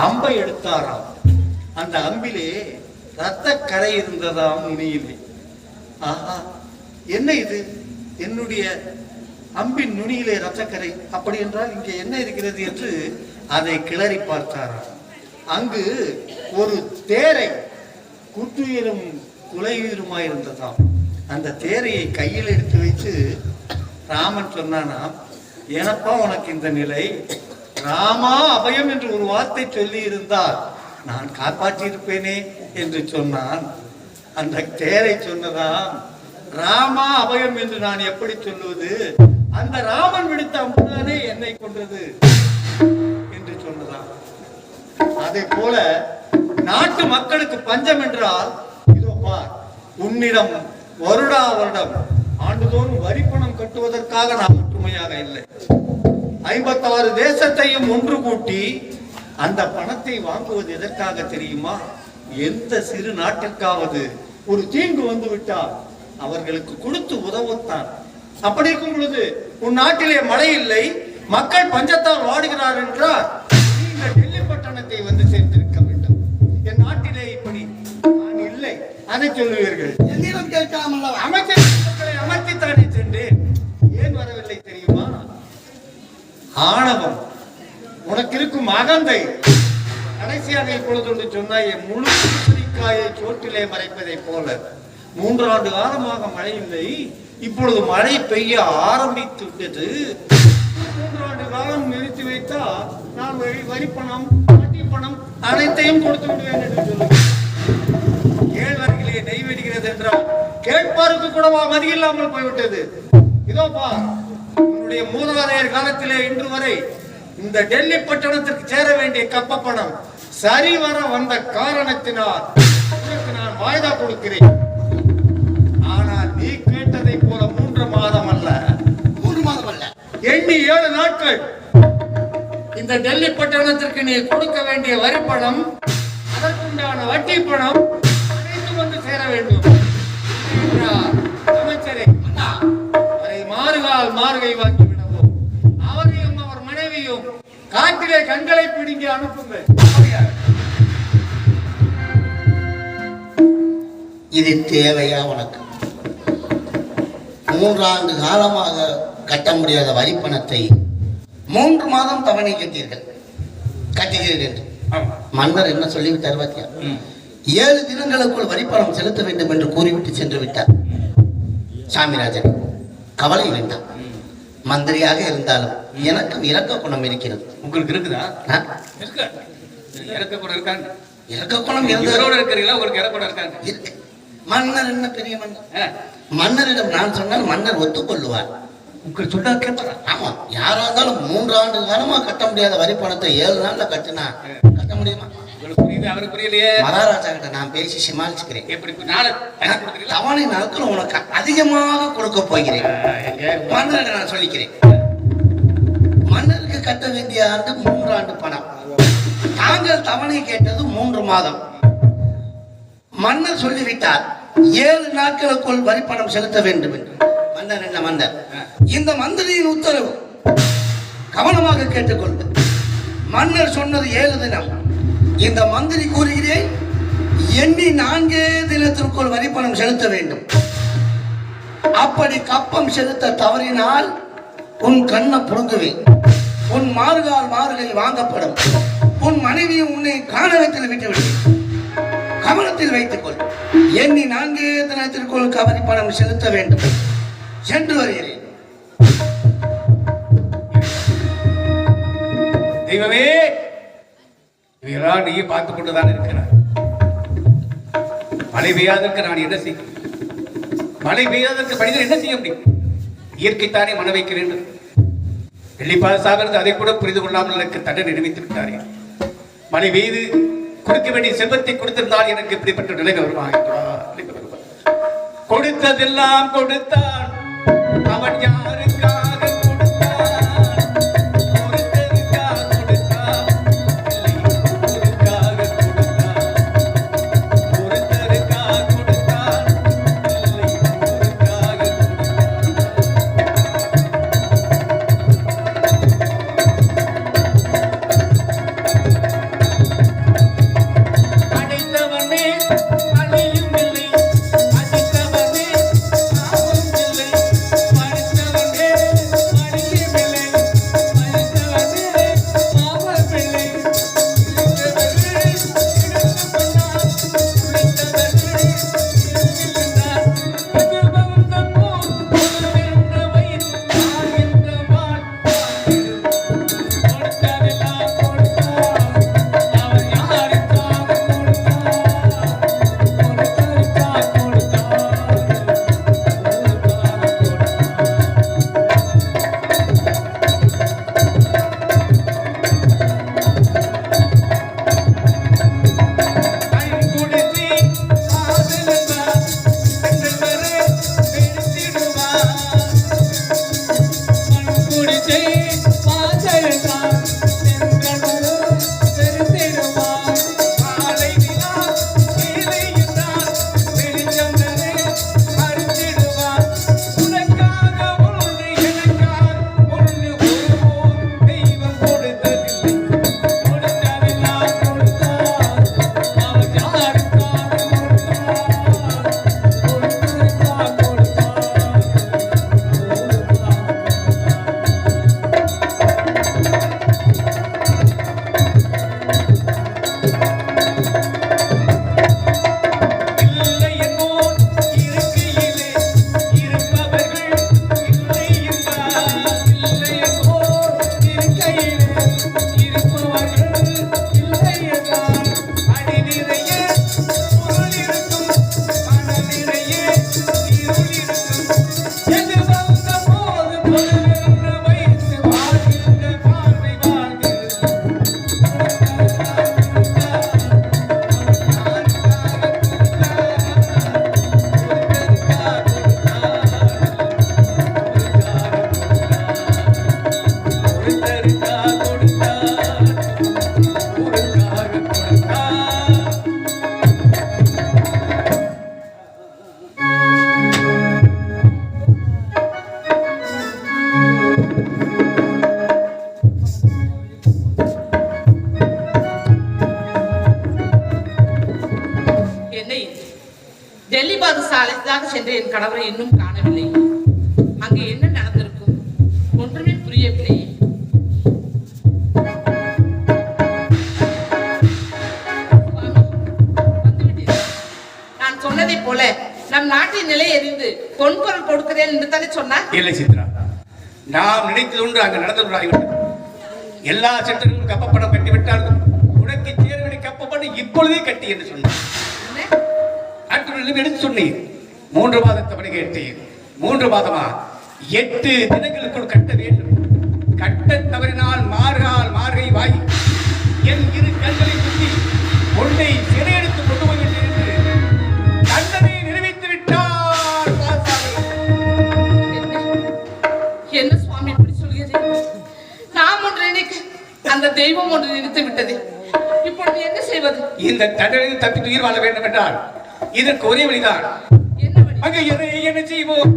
அம்பை எடுத்தாராம். அந்த அம்பிலே ரத்த கரை இருந்ததாம் நுனியிலே. ஆஹா, என்ன இது? என்னுடைய அம்பின் நுனியிலே ரத்தக்கரை, அப்படி என்றால் இங்கே என்ன இருக்கிறது என்று அதை கிளறி பார்த்தாராம். அங்கு ஒரு தேரை குற்றுயிரும் குலையுயிருமாயிருந்ததாம். அந்த தேரையை கையில் எடுத்து வைத்து ராமன் சொன்னானா, ஏனப்பா உனக்கு இந்த நிலை? ராமா அபயம் என்று ஒரு வார்த்தை சொல்லி இருந்தால் நான் காப்பாற்றியிருப்பேனே என்று சொன்னான். அந்த தேரை சொன்னதாம், ராமா அபயம் என்று நான் எப்படி சொல்லுவது? அந்த ராமன் விடுத்த அம்புதானே என்னை கொன்றது என்று சொன்னதாம். அதே போல நாட்டு மக்களுக்கு பஞ்சம் என்றால் இதோ பார், உன்னிடம் வருடா வருடம் ஆண்டுதோறும் வரி பணம் கட்டுவதற்காக நாம் ஒற்றுமையாக இல்லை. 56 தேசத்தையும் ஒன்று கூட்டி அந்த பணத்தை வாங்குவது எதற்காக தெரியுமா? எந்த சிறு நாட்டிற்காவது ஒரு தீங்கு வந்து விட்டால் அவர்களுக்கு கொடுத்து உதவத்தான். அப்படி இருக்கும் பொழுது உன் நாட்டிலே மழை இல்லை, மக்கள் பஞ்சத்தால் வாடுகிறார் என்றால் நீங்கள் டெல்லி பட்டணத்தை வந்து சேர்த்திருக்க வேண்டும். என் நாட்டிலே இப்படி நான் இல்லை, அதை சொல்லுவீர்கள். என்னிடம் கேட்காமல் அமைச்சர்களை அமர்த்தித்தானே சென்றேன். ஏன் வரவில்லை தெரியுமா? ஆணவம், உனக்கு இருக்கும் அகந்தை. கடைசியாக இப்பொழுது ஒன்று சொன்னாய், முழு பூசணிக்காயை சோற்றிலே மறைப்பதை போல 3 ஆண்டு காலமாக மழை இல்லை, இப்பொழுது மழை பெய்ய ஆரம்பித்து விட்டது. 3 ஆண்டு காலம் நிறுத்தி வைத்தால் நான் வரிப்பணம் வட்டி பணம் அனைத்தையும் கொடுத்து விடுவேன் என்று சொல்லுவேன். கேழ்வரகிலே நெய் வெடிக்கிறது என்றால் கேட்பாருக்கு கூட மதி இல்லாமல் போய்விட்டது. இதோ பார், உன்னுடைய மூதாதையர் காலத்திலே இன்று வரை இந்த டெல்லி பட்டணத்திற்கு சேர வேண்டிய கப்ப பணம் சரிவர வந்த காரணத்தினால் நான் வாய்தா கொடுக்கிறேன். ஆனால் நீ கேட்டதை போல 3 மாதம் அல்ல, 3 மாதம் அல்ல, எண்ணி 7 நாட்கள் இந்த டெல்லி பட்டணத்திற்கு நீ கொடுக்க வேண்டிய வரி பணம், அதற்குண்டான வட்டி பணம் அனைத்து வந்து சேர வேண்டும். அமைச்சரே, அதை மாறுகால் மாறுகை வாங்கி விடவும், அவரையும் அவர் மனைவியும் காட்டிலே கண்களை பிடுங்கி அனுப்புங்கள். இது தேவையா உனக்கு? 3 ஆண்டு காலமாக கட்ட முடியாத வரி பணத்தை 3 மாதம் தவணை கட்டுகிறீர்கள் என்று மன்னர் என்ன சொல்லிவிட்டார் பாத்தியா? 7 தினங்களுக்குள் வரிப்பணம் செலுத்த வேண்டும் என்று கூறிவிட்டு சென்று விட்டார். சாமிராஜன் கவலை வேண்டாம். மந்திரியாக இருந்தாலும் எனக்கு இரக்க குணம் இருக்கிறது. உங்களுக்கு இருக்குதா? இரக்க குணம் இருக்கு. மன்னர் என்ன பெரிய மன்னர்? மன்னரிடம் நான் சொன்னால் மன்னர் ஒத்துக்கொள்ளுவார். ஆமா, யாரா இருந்தாலும் 3 ஆண்டு காலமா கட்ட முடியாத வரி பணத்தை 7 நாள்ல கட்டினா கட்ட முடியுமா? மகாராஜா கிட்ட நான் பேசி சமாளிச்சுக்கிறேன். தவணை நாட்கள் உனக்கு அதிகமாக கொடுக்க போகிறேன். மன்னரை நான் சொல்லிக்கிறேன். மன்னருக்கு கட்ட வேண்டிய ஆண்டு 3 ஆண்டு பணம். தாங்கள் தவணை கேட்டது 3 மாதம். மன்னர் சொல்லிவிட்டார் 7 நாட்களுக்குள் வரி பணம் செலுத்த வேண்டும் என்று. மன்னர் என்ன மன்னர்? இந்த மந்திரியின் உத்தரவு கவனமாக கேட்டுக்கொண்டு, மன்னர் சொன்னது 7 தினம். இந்த மந்திரி கூறுகிறேன், எண்ணி 4 தினத்திற்குள் வரி பணம் செலுத்த வேண்டும். அப்படி கப்பம் செலுத்த தவறினால் உன் கண்ணை புடுங்குவேன். உன் மாறுகை வாங்கப்படும். உன் மனைவியும் உன்னை காணகத்தில் விட்டுவிடும். கவனத்தில் வைத்துக் கொள். எண்ணி 4 தினத்திற்குள் வரி பணம் செலுத்த வேண்டும். சென்று வருகிறேன். தெய்வமே, இவர்களால் நீயே பார்த்துக் கொண்டுதான் இருக்கிறார். மழை பெய்யாதற்கு நான் என்ன செய்ய? மழை பெய்யாதற்கு மனிதன் என்ன செய்ய முடியும்? இயற்கைத்தானே மழை வைக்க வேண்டும். வெள்ளிப்பாசாகிறது அதை கூட புரிந்து கொள்ளாமல் எனக்கு தண்டனை நினைத்து விட்டாரே. மழை பெய்து கொடுக்க வேண்டிய செல்வத்தை கொடுத்திருந்தால் எனக்கு இப்படிப்பட்ட நிலை வருவாங்க. கொடுத்ததெல்லாம் கொடுத்தான் அவன் யாருக்காக? டெல்லி பாதுசாலைக்காக சென்ற என் கணவரை இன்னும் காணவில்லை. அங்கே என்ன நடந்திருக்கும் ஒன்றுமே புரியவில்லை. நான் சொன்னதை போல நம் நாட்டின் நிலை எறிந்து பொன்பொருள் கொடுக்கிறேன் என்று தானே சொன்னார். இல்லை சித்ரா, நாம் நினைத்தது ஒன்று அங்கு நடந்துவிட்டது. எல்லா சென்டர்களும் கப்பப்படம் கட்டிவிட்டார்கள். உனக்கு சேர்வனை கப்பப்படம் இப்பொழுதே கட்டி என்று சொன்னார். எடுத்து சொன்னீர். 3 மாதத்தை பணி கேட்டீர். 3 மாதமா 8 தினங்களுக்குள் கட்ட வேண்டும். கட்ட தவறினால் மார்கை வாய் என் 2 கண்களை சுற்றி பொண்ணை சிறையெடுத்து கொண்டு போய்விட்டேன் என்று தண்டனை நிறைவேற்றி விட்டார். என்ன சுவாமி இப்படி சொல்கிறீர்கள்? நாம் ஒன்று நினைக்க அந்த தெய்வம் ஒன்று நினைத்து விட்டது. இப்பொழுது என்ன செய்வது? இந்த தண்டனையில் தப்பி உயிர் வாழ வேண்டும் என்றால் இதற்கு ஒரே வழிதான். என்ன வழி? அங்கே என்ன செய்வோம்?